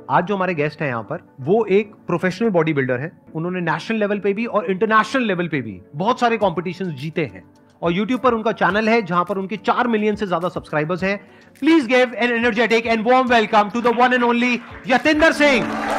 आज जो हमारे गेस्ट हैं यहाँ पर, वो एक प्रोफेशनल बॉडी बिल्डर है। उन्होंने नेशनल लेवल पे भी और इंटरनेशनल लेवल पे भी बहुत सारे कॉम्पिटिशंस जीते हैं और YouTube पर उनका चैनल है जहां पर उनके 4 मिलियन से ज्यादा सब्सक्राइबर्स हैं। Please give an energetic and warm welcome to the one and only Yatinder Singh.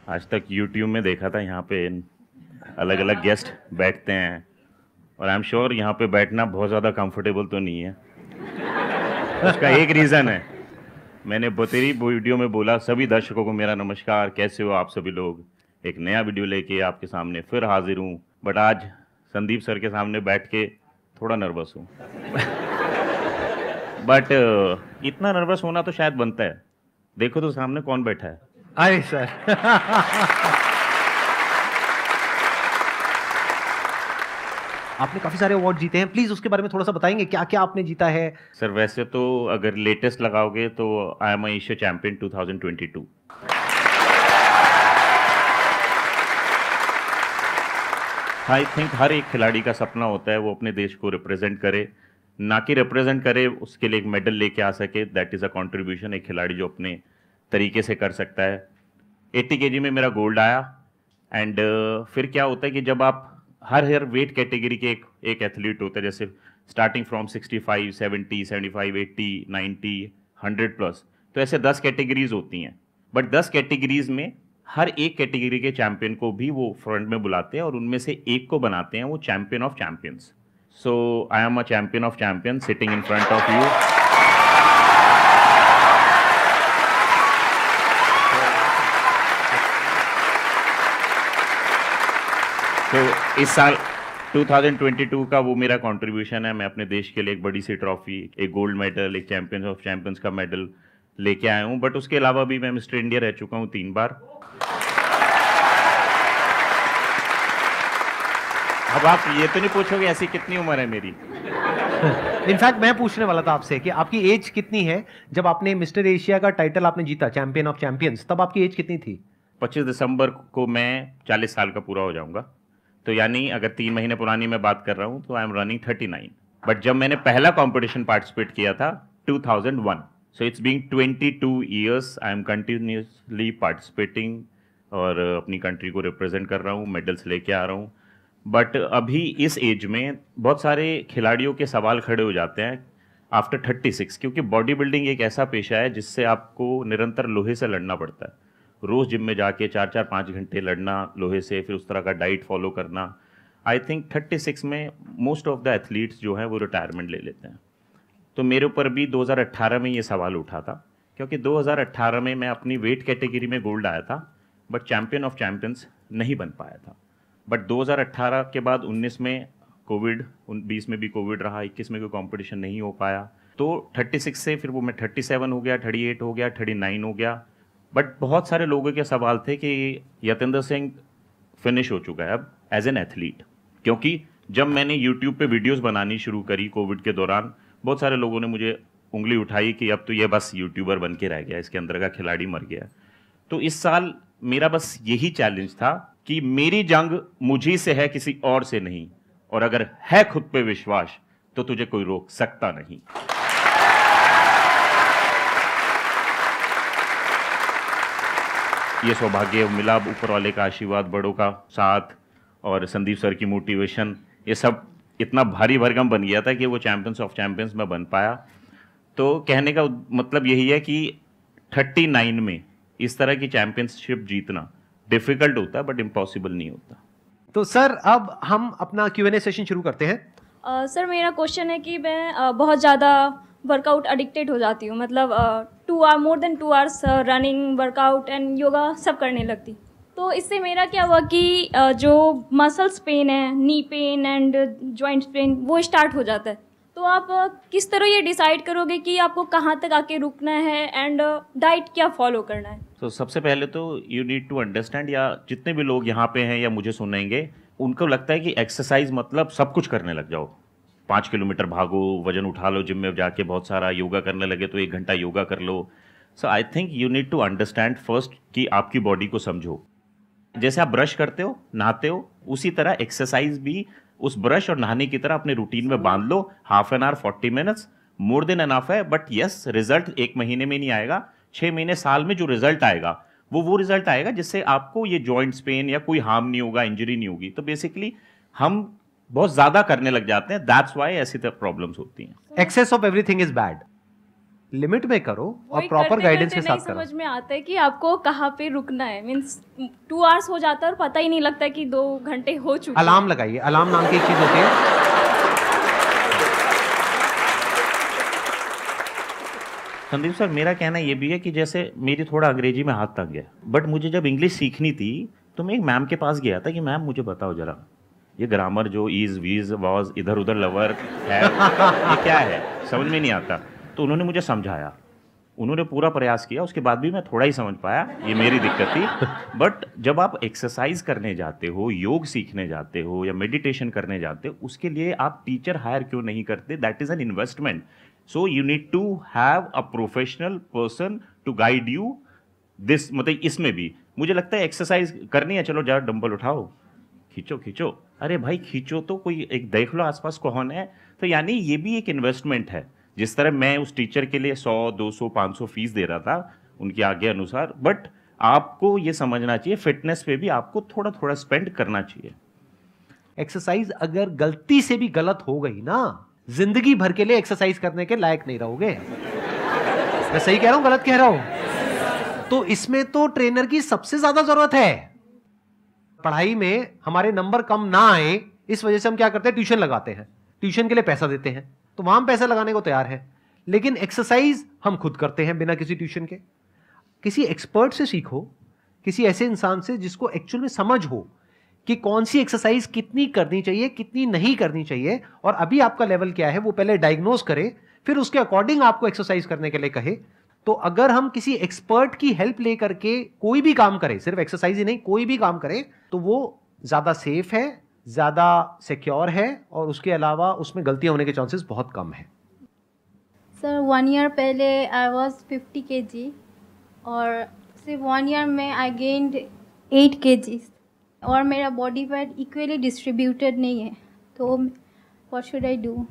आज तक YouTube में देखा था, यहाँ पे अलग अलग गेस्ट बैठते हैं और आई एम श्योर यहाँ पे बैठना बहुत ज़्यादा कंफर्टेबल तो नहीं है। उसका एक रीज़न है, मैंने बतेरी वीडियो में बोला, सभी दर्शकों को मेरा नमस्कार, कैसे हो आप सभी लोग। एक नया वीडियो लेके आपके सामने फिर हाजिर हूँ, बट आज संदीप सर के सामने बैठ के थोड़ा नर्वस हूँ। बट इतना नर्वस होना तो शायद बनता है। देखो तो सामने कौन बैठा है। अरे सर आपने काफी सारे अवार्ड जीते हैं, प्लीज उसके बारे में थोड़ा सा बताएंगे, क्या क्या आपने जीता है? सर वैसे तो अगर लेटेस्ट लगाओगे तो I am Asia champion 2022। I think हर एक खिलाड़ी का सपना होता है वो अपने देश को रिप्रेजेंट करे, ना कि रिप्रेजेंट करे उसके लिए एक मेडल लेके आ सके। दैट इज़ अ कंट्रीब्यूशन एक खिलाड़ी जो अपने तरीके से कर सकता है। 80 kg में मेरा गोल्ड आया एंड फिर क्या होता है कि जब आप हर वेट कैटेगरी के एक एथलीट होता है, जैसे स्टार्टिंग फ्रॉम 65, 70, 75, 80, 90, 100 प्लस, तो ऐसे 10 कैटेगरीज होती हैं। बट 10 कैटेगरीज में हर एक कैटेगरी के चैंपियन को भी वो फ्रंट में बुलाते हैं और उनमें से एक को बनाते हैं वो champion of champions. So I am a champion of champion sitting in front of you. तो इस साल 2022 का वो मेरा कंट्रीब्यूशन है। मैं अपने देश के लिए एक बड़ी सी ट्रॉफी, एक गोल्ड मेडल, एक चैंपियंस ऑफ चैंपियंस का मेडल लेके आया हूँ। बट उसके अलावा भी मैं मिस्टर इंडिया रह चुका हूँ 3 बार। अब आप ये तो नहीं पूछोगे ऐसी कितनी उम्र है मेरी। इनफैक्ट मैं पूछने वाला था आपसे कि आपकी एज कितनी है जब आपने मिस्टर एशिया का टाइटल आपने जीता, चैंपियन ऑफ चैंपियंस, तब आपकी एज कितनी थी? 25 दिसंबर को मैं 40 साल का पूरा हो जाऊंगा। तो यानी अगर 3 महीने पुरानी मैं बात कर रहा हूँ तो आई एम रनिंग 39। बट जब मैंने पहला कंपटीशन पार्टिसिपेट किया था 2001, so it's being 22 years I am continuously participating और अपनी कंट्री को रिप्रेजेंट कर रहा हूँ, मेडल्स लेके आ रहा हूँ। बट अभी इस एज में बहुत सारे खिलाड़ियों के सवाल खड़े हो जाते हैं आफ्टर 36, क्योंकि बॉडी बिल्डिंग एक ऐसा पेशा है जिससे आपको निरंतर लोहे से लड़ना पड़ता है। रोज़ जिम में जाके 4-4-5 घंटे लड़ना लोहे से, फिर उस तरह का डाइट फॉलो करना। आई थिंक 36 में मोस्ट ऑफ द एथलीट्स जो हैं वो रिटायरमेंट ले लेते हैं। तो मेरे ऊपर भी 2018 में ये सवाल उठा था, क्योंकि 2018 में मैं अपनी वेट कैटेगरी में गोल्ड आया था बट चैम्पियन ऑफ चैम्पियंस नहीं बन पाया था। बट 2018 के बाद 19 में कोविड, 20 में भी कोविड रहा, 21 में कोई कॉम्पिटिशन नहीं हो पाया। तो 36 से फिर वो मैं 37 हो गया, 38 हो गया, 39 हो गया। बट बहुत सारे लोगों के सवाल थे कि यतिंदर सिंह फिनिश हो चुका है अब एज एन एथलीट, क्योंकि जब मैंने यूट्यूब पे वीडियोस बनानी शुरू करी कोविड के दौरान, बहुत सारे लोगों ने मुझे उंगली उठाई कि अब तो ये बस यूट्यूबर बन के रह गया, इसके अंदर का खिलाड़ी मर गया। तो इस साल मेरा बस यही चैलेंज था कि मेरी जंग मुझी से है, किसी और से नहीं, और अगर है खुद पे विश्वास तो तुझे कोई रोक सकता नहीं। ये सौभाग्य मिला, ऊपर वाले का आशीर्वाद, बड़ों का साथ और संदीप सर की मोटिवेशन, ये सब इतना भारी भरकम बन गया था कि वो चैंपियंस ऑफ चैंपियंस में बन पाया। तो कहने का मतलब यही है कि 39 में इस तरह की चैंपियनशिप जीतना डिफिकल्ट होता है बट इम्पॉसिबल नहीं होता। तो सर अब हम अपना Q&A सेशन शुरू करते हैं। सर मेरा क्वेश्चन है कि मैं बहुत ज़्यादा वर्कआउट एडिक्टेड हो जाती हूँ, मतलब more than 2 hours running, workout and yoga सब करने लगती। तो इससे मेरा क्या हुआ कि जो मसल्स पेन है, knee pain and joints pain, वो स्टार्ट हो जाता है। तो आप किस तरह ये डिसाइड करोगे कि आपको कहाँ तक आके रुकना है एंड डाइट क्या फॉलो करना है? तो सबसे पहले तो यू नीड टू अंडरस्टैंड, या जितने भी लोग यहाँ पे हैं या मुझे सुनेंगे, उनको लगता है कि एक्सरसाइज मतलब सब कुछ करने लग जाओ, 5 किलोमीटर भागो, वजन उठा लो, जिम में जाके बहुत सारा योगा करने लगे तो 1 घंटा योगा कर लो. So I think you need to understand first कि आपकी बॉडी को समझो. जैसे आप ब्रश करते हो, नहाते हो, उसी तरह एक्सरसाइज भी उस ब्रश और नहाने की तरह अपने रूटीन में बांध लो. Half an hour, 40 minutes more than enough है. बट यस, रिजल्ट 1 महीने में नहीं आएगा, 6 महीने, साल में जो रिजल्ट आएगा वो रिजल्ट आएगा जिससे आपको ये जॉइंट्स पेन या कोई हार्म नहीं होगा, इंजरी नहीं होगी. तो बेसिकली हम बहुत ज्यादा करने लग जाते हैं, दैट्स व्हाई ऐसी प्रॉब्लम्स होती हैं. Excess of everything is bad. Limit में करो और प्रॉपर गाइडेंस के साथ करो. समझ में आता है कि आपको कहाँ पे रुकना है. मींस 2 आवर्स हो जाता है और पता ही नहीं लगता कि 2 घंटे हो चुके. अलार्म लगाइए. अलार्म नाम की एक चीज होती है. संदीप सर, मेरा कहना ये भी है कि जैसे मेरी थोड़ा अंग्रेजी में हाथ तक गया, बट मुझे जब इंग्लिश सीखनी थी तो मैं एक मैम के पास गया था कि मैम मुझे बताओ जरा, ये ग्रामर जो इज, वीज, वॉज, इधर उधर, लवर है, ये क्या है, समझ में नहीं आता. तो उन्होंने मुझे समझाया, उन्होंने पूरा प्रयास किया, उसके बाद भी मैं थोड़ा ही समझ पाया, ये मेरी दिक्कत थी. बट जब आप एक्सरसाइज करने जाते हो, योग सीखने जाते हो या मेडिटेशन करने जाते हो, उसके लिए आप टीचर हायर क्यों नहीं करते? That is an investment. So you need to have a professional person to guide you this. मतलब इसमें भी मुझे लगता है एक्सरसाइज करनी है, चलो जाओ डंबल उठाओ, खींचो खींचो, अरे भाई खींचो तो, कोई एक देख लो आसपास कौन है. तो यानी ये भी एक इन्वेस्टमेंट है. जिस तरह मैं उस टीचर के लिए 100, 200, 500 फीस दे रहा था उनकी आज्ञा अनुसार, बट आपको ये समझना चाहिए फिटनेस पे भी आपको थोड़ा थोड़ा स्पेंड करना चाहिए. एक्सरसाइज अगर गलती से भी गलत हो गई ना, जिंदगी भर के लिए एक्सरसाइज करने के लायक नहीं रहोगे. मैं सही कह रहा हूं, गलत कह रहा हूं? तो इसमें तो ट्रेनर की सबसे ज्यादा जरूरत है. पढ़ाई में हमारे नंबर कम ना आए, इस वजह से हम क्या करते हैं, ट्यूशन लगाते हैं. ट्यूशन के लिए पैसा देते हैं, तो वहां हम पैसा लगाने को तैयार है. लेकिन एक्सरसाइज हम खुद करते हैं बिना किसी ट्यूशन के. किसी एक्सपर्ट से सीखो, किसी ऐसे इंसान से जिसको एक्चुअल में समझ हो कि कौन सी एक्सरसाइज कितनी करनी चाहिए, कितनी नहीं करनी चाहिए, और अभी आपका लेवल क्या है वो पहले डायग्नोज करे, फिर उसके अकॉर्डिंग आपको एक्सरसाइज करने के लिए कहे. तो अगर हम किसी एक्सपर्ट की हेल्प लेकर के कोई भी काम करें, सिर्फ एक्सरसाइज ही नहीं, कोई भी काम करें, तो वो ज्यादा सेफ है, ज्यादा सिक्योर है, और उसके अलावा उसमें गलतियां होने के चांसेस बहुत कम है. सर 1 ईयर पहले आई वॉज 50 kg और सिर्फ 1 ईयर में आई गेंड 8 kg और मेरा बॉडी वेट इक्वली डिस्ट्रीब्यूटेड नहीं है. तो व्हाट शुड आई डू?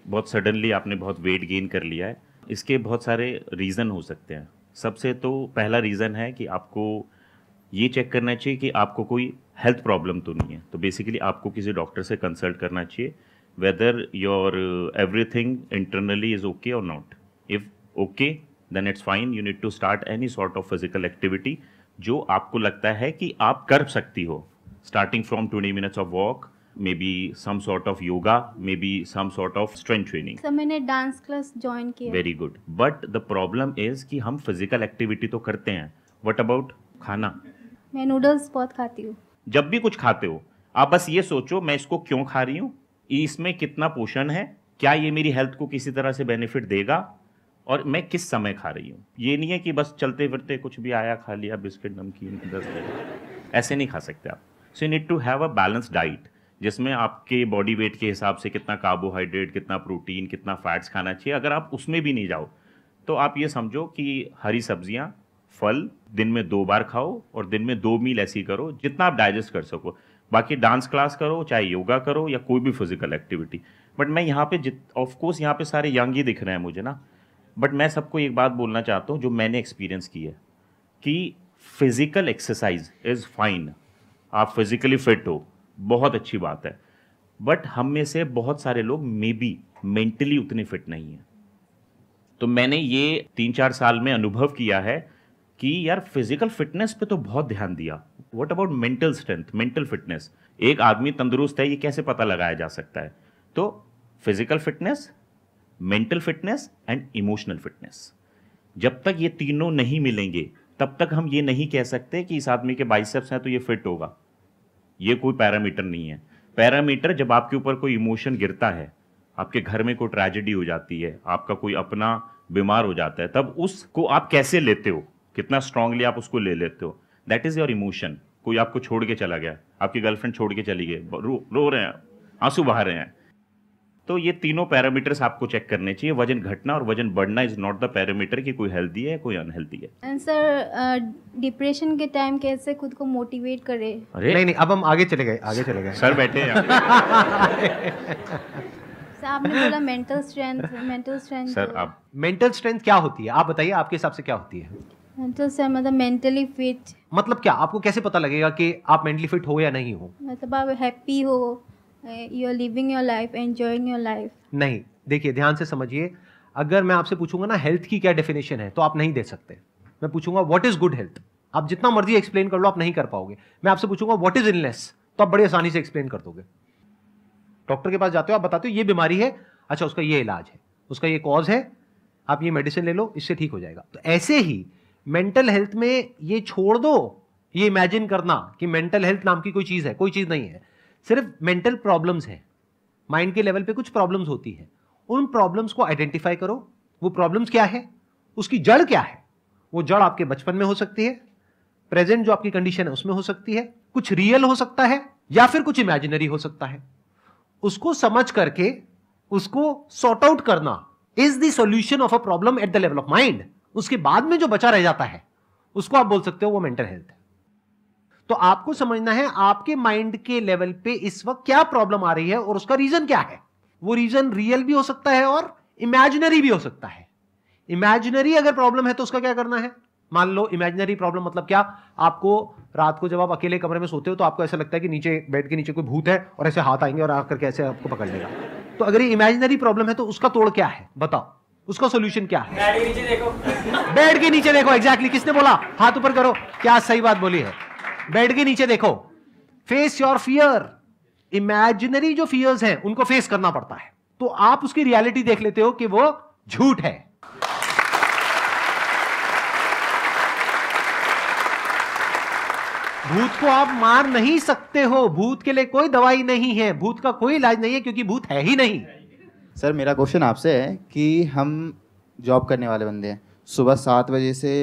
बहुत सडनली आपने बहुत वेट गेन कर लिया है. इसके बहुत सारे रीज़न हो सकते हैं. सबसे तो पहला रीज़न है कि आपको ये चेक करना चाहिए कि आपको कोई हेल्थ प्रॉब्लम तो नहीं है. तो बेसिकली आपको किसी डॉक्टर से कंसल्ट करना चाहिए, whether your everything internally is okay or not. If okay then it's fine. You need to start any sort of physical activity जो आपको लगता है कि आप कर सकती हो, starting from 20 minutes of walk, maybe some sort of yoga, maybe some sort of strength training. Sir मैंने डांस क्लास ज्वाइन किया. Very good. But the problem is कि हम फिजिकल एक्टिविटी तो करते हैं, व्हाट अबाउट खाना? मैं noodles बहुत खाती हूँ. जब भी कुछ खाते हो आप बस ये सोचो मैं इसको क्यों खा रही हूँ, इसमें कितना पोषण है, क्या ये मेरी हेल्थ को किसी तरह से बेनिफिट देगा, और मैं किस समय खा रही हूँ. ये नहीं है कि बस चलते फिरते कुछ भी आया खा लिया, बिस्किट, नमकीन, 10 ऐसे नहीं खा सकते आप. So you need to have a balance diet जिसमें आपके बॉडी वेट के हिसाब से कितना कार्बोहाइड्रेट, कितना प्रोटीन, कितना फैट्स खाना चाहिए. अगर आप उसमें भी नहीं जाओ तो आप ये समझो कि हरी सब्जियां, फल दिन में 2 बार खाओ और दिन में 2 मील ऐसी करो जितना आप डाइजेस्ट कर सको. बाकी डांस क्लास करो, चाहे योगा करो या कोई भी फिजिकल एक्टिविटी. बट मैं यहाँ पे ऑफ कोर्स यहाँ पे सारे यंग ही दिख रहे हैं मुझे ना, बट मैं सबको एक बात बोलना चाहता हूँ जो मैंने एक्सपीरियंस की है कि फिजिकल एक्सरसाइज इज़ फाइन. आप फिजिकली फिट हो, बहुत अच्छी बात है, बट हम में से बहुत सारे लोग मे बी मेंटली उतने फिट नहीं हैं. तो मैंने ये 3-4 साल में अनुभव किया है कि यार फिजिकल फिटनेस पे तो बहुत ध्यान दिया, what about mental strength, mental fitness? एक आदमी तंदुरुस्त है ये कैसे पता लगाया जा सकता है? तो physical fitness, mental fitness and emotional fitness, जब तक ये तीनों नहीं मिलेंगे तब तक हम ये नहीं कह सकते कि इस आदमी के बाइसेप्स हैं तो ये फिट होगा. ये कोई पैरामीटर नहीं है. पैरामीटर जब आपके ऊपर कोई इमोशन गिरता है, आपके घर में कोई ट्रेजेडी हो जाती है, आपका कोई अपना बीमार हो जाता है, तब उसको आप कैसे लेते हो, कितना स्ट्रांगली आप उसको ले लेते हो, दैट इज योर इमोशन. कोई आपको छोड़ के चला गया, आपकी गर्लफ्रेंड छोड़ के चली गई, रो रहे हैं, आंसू बहा रहे हैं, तो ये तीनों पैरामीटर्स आपको चेक करने चाहिए। वजन घटना और वजन बढ़ना इज नॉट द पैरामीटर कि कोई हेल्दी है कोई अनहेल्दी है। एंड सर डिप्रेशन के टाइम कैसे खुद को मोटिवेट करे? अरे नहीं, अब हम आगे चले गए सर बैठे हैं सर आपने बोला मेंटल स्ट्रेंथ सर आप मेंटल स्ट्रेंथ क्या होती है, आप बताइए, आपके हिसाब से क्या होती है? मेंटल सर मतलब मेंटली फिट, मतलब क्या, आपको कैसे पता लगेगा कि आप मेंटली फिट हो या नहीं हो? मतलब आप हैप्पी हो, you are living your life, enjoying your life. नहीं, देखिए ध्यान से समझिए, अगर मैं आपसे पूछूंगा ना हेल्थ की क्या डेफिनेशन है तो आप नहीं दे सकते। मैं पूछूंगा व्हाट इज गुड हेल्थ, आप जितना मर्जी एक्सप्लेन कर लो आप नहीं कर पाओगे। मैं आपसे पूछूंगा व्हाट इज इलनेस, तो आप बड़ी आसानी से एक्सप्लेन कर दोगे। डॉक्टर के पास जाते हो, आप बताते हो ये बीमारी है, अच्छा उसका ये इलाज है, उसका ये कॉज है, आप ये मेडिसिन ले लो, इससे ठीक हो जाएगा। तो ऐसे ही मेंटल हेल्थ में ये छोड़ दो ये इमेजिन करना कि मेंटल हेल्थ नाम की कोई चीज है, कोई चीज नहीं है। सिर्फ मेंटल प्रॉब्लम्स हैं, माइंड के लेवल पे कुछ प्रॉब्लम्स होती है, उन प्रॉब्लम्स को आइडेंटिफाई करो। वो प्रॉब्लम्स क्या है, उसकी जड़ क्या है? वो जड़ आपके बचपन में हो सकती है, प्रेजेंट जो आपकी कंडीशन है उसमें हो सकती है, कुछ रियल हो सकता है या फिर कुछ इमेजिनरी हो सकता है। उसको समझ करके उसको सॉर्ट आउट करना is the solution of a problem at the level of mind. उसके बाद में जो बचा रह जाता है उसको आप बोल सकते हो वो मेंटल हेल्थ है। तो आपको समझना है आपके माइंड के लेवल पे इस वक्त क्या प्रॉब्लम आ रही है और उसका रीजन क्या है। वो रीजन रियल भी हो सकता है और इमेजिनरी भी हो सकता है। इमेजिनरी अगर प्रॉब्लम है तो उसका क्या करना है? मान लो इमेजिनरी प्रॉब्लम मतलब क्या, आपको रात को जब आप अकेले कमरे में सोते हो तो आपको ऐसा लगता है कि नीचे बेड के नीचे कोई भूत है और ऐसे हाथ आएंगे और आकर के ऐसे आपको पकड़ लेगा। तो अगर ये इमेजिनरी प्रॉब्लम है तो उसका तोड़ क्या है, बताओ, उसका सोल्यूशन क्या है? बेड के नीचे देखो। बेड के नीचे देखो, एग्जैक्टली। किसने बोला? हाथ ऊपर करो, क्या सही बात बोली है। बेड के नीचे देखो, फेस योर फियर। इमेजिनरी जो फियर्स हैं उनको फेस करना पड़ता है, तो आप उसकी रियलिटी देख लेते हो कि वो झूठ है। भूत को आप मार नहीं सकते हो, भूत के लिए कोई दवाई नहीं है, भूत का कोई इलाज नहीं है क्योंकि भूत है ही नहीं। सर मेरा क्वेश्चन आपसे है कि हम जॉब करने वाले बंदे हैं, सुबह 7 बजे से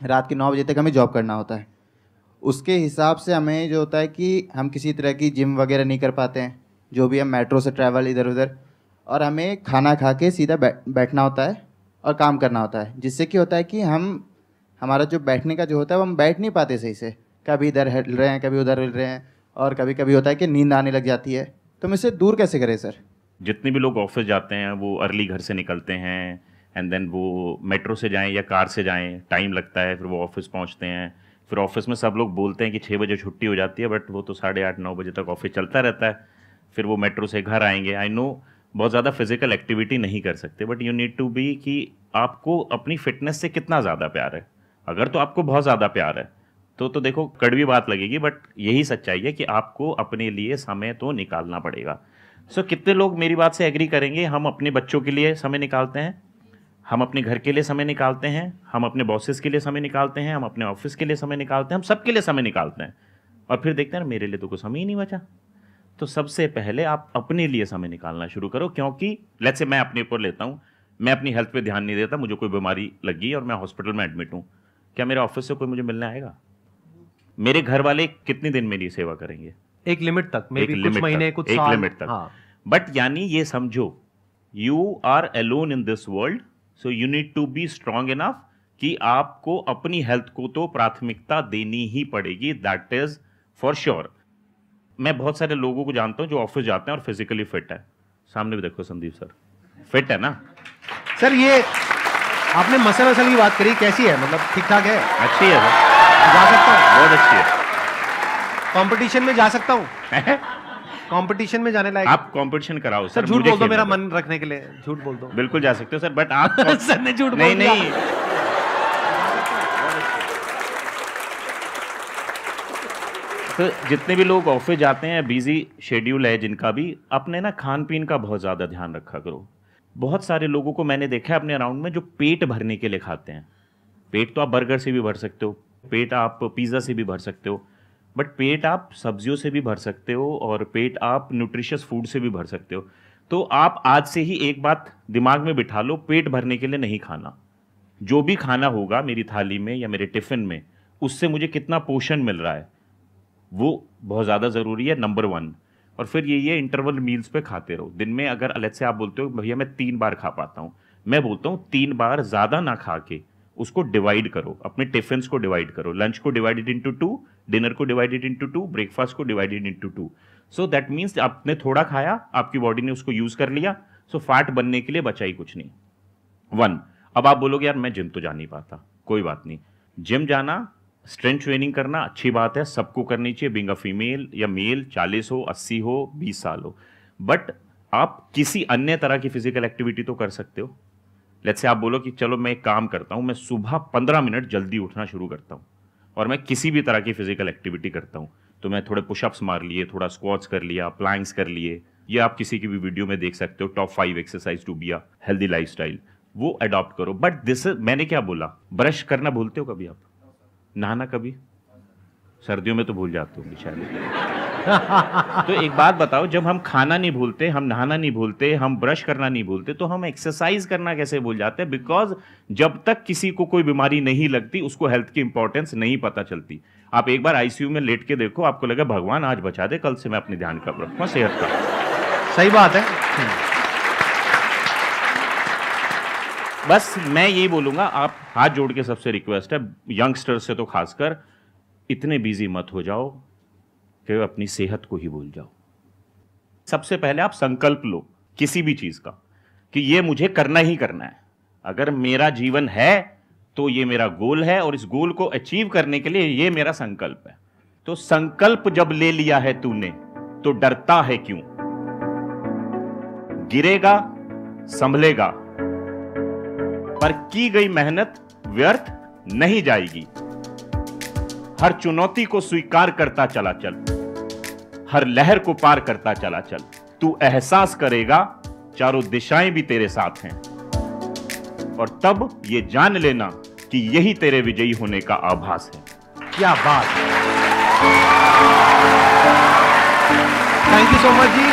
रात के 9 बजे तक हमें जॉब करना होता है। उसके हिसाब से हमें जो होता है कि हम किसी तरह की जिम वगैरह नहीं कर पाते हैं, जो भी हम मेट्रो से ट्रैवल इधर उधर, और हमें खाना खा के सीधा बैठना होता है और काम करना होता है, जिससे कि होता है कि हमारा जो बैठने का जो होता है वो हम बैठ नहीं पाते सही से, कभी इधर हिल रहे हैं कभी उधर हिल रहे हैं, और कभी कभी होता है कि नींद आने लग जाती है। तो हम इससे दूर कैसे करें सर? जितने भी लोग ऑफिस जाते हैं वो अर्ली घर से निकलते हैं, एंड देन वो मेट्रो से जाएं या कार से जाएं, टाइम लगता है, फिर वो ऑफिस पहुंचते हैं। फिर ऑफिस में सब लोग बोलते हैं कि 6 बजे छुट्टी हो जाती है, बट वो तो 8:30-9 बजे तक ऑफिस चलता रहता है। फिर वो मेट्रो से घर आएंगे। आई नो बहुत ज़्यादा फिजिकल एक्टिविटी नहीं कर सकते, but you need to be कि आपको अपनी फिटनेस से कितना ज़्यादा प्यार है। अगर तो आपको बहुत ज़्यादा प्यार है तो देखो कड़वी बात लगेगी, बट यही सच्चाई है कि आपको अपने लिए समय तो निकालना पड़ेगा। सो कितने लोग मेरी बात से एग्री करेंगे? हम अपने बच्चों के लिए समय निकालते हैं, हम अपने घर के लिए समय निकालते हैं, हम अपने बॉसेस के लिए समय निकालते हैं, हम अपने ऑफिस के लिए समय निकालते हैं, हम सबके लिए समय निकालते हैं, और फिर देखते हैं ना मेरे लिए तो कोई समय ही नहीं बचा। तो सबसे पहले आप अपने लिए समय निकालना शुरू करो, क्योंकि लेट्स से मैं अपने ऊपर लेता हूँ, मैं अपनी हेल्थ पे ध्यान नहीं देता, मुझे कोई बीमारी लगी और मैं हॉस्पिटल में एडमिट हूँ, क्या मेरे ऑफिस से कोई मुझे मिलने आएगा? मेरे घर वाले कितने दिन मेरी सेवा करेंगे? एक लिमिट तक, मे एक बी लिमिट कुछ महीने तक, कुछ एक साल। लिमिट तक। हाँ। बट यानी ये समझो you are alone in this world, so you need to be strong enough कि आपको अपनी हेल्थ को तो प्राथमिकता देनी ही पड़ेगी, दैट इज फॉर श्योर। मैं बहुत सारे लोगों को जानता हूं जो ऑफिस जाते हैं और फिजिकली फिट है। सामने भी देखो संदीप सर, फिट है ना सर? ये आपने मसल की बात करी, कैसी है, मतलब ठीक ठाक है? अच्छी है सर, जा सकता हूँ? बहुत अच्छी है। कंपटीशन में जा सकता हूँ? कंपटीशन में जाने लायक? आप कंपटीशन कराओ सर, झूठ मुझे बोल दो, खेलने मेरा दो। मन रखने के लिए झूठ बोल दो। बिल्कुल जा सकते हो सर, बट आप सर ने झूठ नहीं बोल दिया। नहीं तो जितने भी लोग ऑफिस जाते हैं, बिजी शेड्यूल है जिनका भी, अपने ना खान पीन का बहुत ज़्यादा ध्यान रखा करो। बहुत सारे लोगों को मैंने देखा है अपने अराउंड में जो पेट भरने के लिए खाते हैं। पेट तो आप बर्गर से भी भर सकते हो, पेट आप पिज़्ज़ा से भी भर सकते हो, बट पेट आप सब्जियों से भी भर सकते हो, और पेट आप न्यूट्रिशियस फूड से भी भर सकते हो। तो आप आज से ही एक बात दिमाग में बिठा लो, पेट भरने के लिए नहीं खाना। जो भी खाना होगा मेरी थाली में या मेरे टिफ़िन में, उससे मुझे कितना पोषण मिल रहा है वो बहुत ज़्यादा ज़रूरी है, नंबर 1। और फिर ये इंटरवल मील्स पे खाते रहो। दिन में अगर अलग से आप बोलते हो भैया मैं 3 बार खा पाता हूँ, मैं बोलता हूँ 3 बार ज्यादा ना खा के उसको डिवाइड करो, अपने टिफिन को डिवाइड करो, लंच को डिवाइडेड इंटू 2, डिनर को डिवाइडेड इंटू 2, ब्रेकफास्ट को divided into 2। So that means आपने थोड़ा खाया, आपकी बॉडी ने उसको यूज कर लिया, सो फैट बनने के लिए बचा ही कुछ नहीं। 1। अब आप बोलोगे यार मैं जिम तो जा नहीं पाता, कोई बात नहीं, जिम जाना, स्ट्रेंथ ट्रेनिंग करना अच्छी बात है, सबको करनी चाहिए, बीइंग अ फीमेल या मेल, 40 हो, 80 हो, 20 साल हो। बट आप किसी अन्य तरह की फिजिकल एक्टिविटी तो कर सकते हो। लेट्स से आप बोलो कि चलो मैं एक काम करता हूं, मैं सुबह 15 मिनट जल्दी उठना शुरू करता हूं और मैं किसी भी तरह की फिजिकल एक्टिविटी करता हूं। तो मैं थोड़े पुशअप्स मार लिए, थोड़ा स्क्वाट्स कर लिया, प्लैंक्स कर लिए, या आप किसी की भी वीडियो में देख सकते हो top 5 exercise to be a healthy lifestyle, वो अडॉप्ट करो। बट दिस मैंने क्या बोला, ब्रश करना भूलते हो कभी आप? नहाना कभी? सर्दियों में तो भूल जाते हो शायद। तो एक बात बताओ, जब हम खाना नहीं भूलते, हम नहाना नहीं भूलते, हम ब्रश करना नहीं भूलते, तो हम एक्सरसाइज करना कैसे भूल जाते हैं? बिकॉज जब तक किसी को कोई बीमारी नहीं लगती उसको हेल्थ की इंपॉर्टेंस नहीं पता चलती। आप एक बार आईसीयू में लेट के देखो, आपको लगा भगवान आज बचा दे, कल से मैं अपने ध्यान कर रखूंगा सेहत का। सही बात है। बस मैं यही बोलूंगा, आप हाथ जोड़ के सबसे रिक्वेस्ट है, यंगस्टर्स से तो खासकर, इतने बिजी मत हो जाओ कि अपनी सेहत को ही भूल जाओ। सबसे पहले आप संकल्प लो किसी भी चीज का कि ये मुझे करना ही करना है। अगर मेरा जीवन है तो ये मेरा गोल है और इस गोल को अचीव करने के लिए ये मेरा संकल्प है। तो संकल्प जब ले लिया है तूने तो डरता है क्यों? गिरेगा, संभलेगा, पर की गई मेहनत व्यर्थ नहीं जाएगी। हर चुनौती को स्वीकार करता चला चल, हर लहर को पार करता चला चल। तू एहसास करेगा चारों दिशाएं भी तेरे साथ हैं, और तब ये जान लेना कि यही तेरे विजयी होने का आभास है। क्या बात। Thank you so much ji.